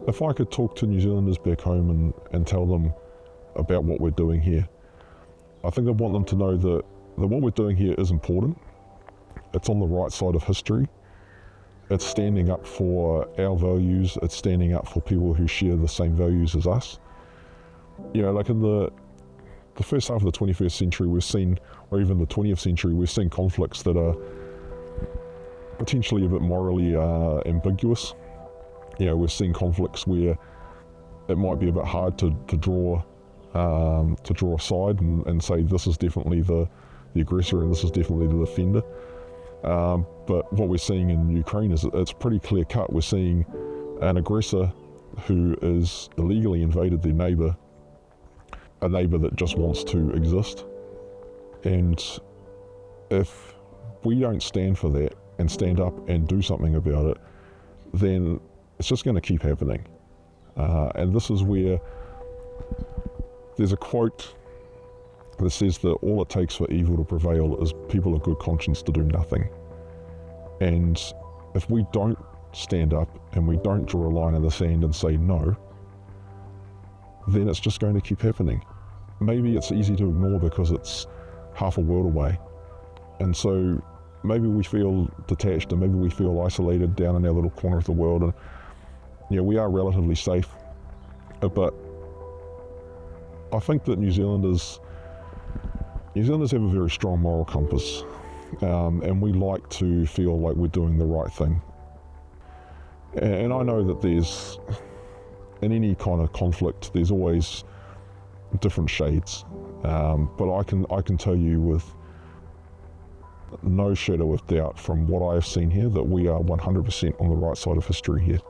If I could talk to New Zealanders back home and tell them about what we're doing here, I think I'd want them to know that what we're doing here is important. It's on the right side of history. It's standing up for our values. It's standing up for people who share the same values as us. You know, like in the first half of the 21st century, we've seen, or even the 20th century, we've seen conflicts that are potentially a bit morally ambiguous. You know, we've seen conflicts where it might be a bit hard to draw a side and say this is definitely the aggressor and this is definitely the defender. But what we're seeing in Ukraine is it's pretty clear cut. We're seeing an aggressor who is illegally invaded their neighbour, a neighbour that just wants to exist. And if we don't stand for that and stand up and do something about it, then it's just going to keep happening. And this is where there's a quote that says that all it takes for evil to prevail is people of good conscience to do nothing. And if we don't stand up and we don't draw a line in the sand and say no, then it's just going to keep happening. Maybe it's easy to ignore because it's half a world away. And so maybe we feel detached and maybe we feel isolated down in our little corner of the world. And yeah, we are relatively safe. But I think that New Zealanders have a very strong moral compass, and we like to feel like we're doing the right thing. And I know that there's, in any kind of conflict, there's always different shades, but I can tell you with no shadow of doubt from what I have seen here that we are 100% on the right side of history here.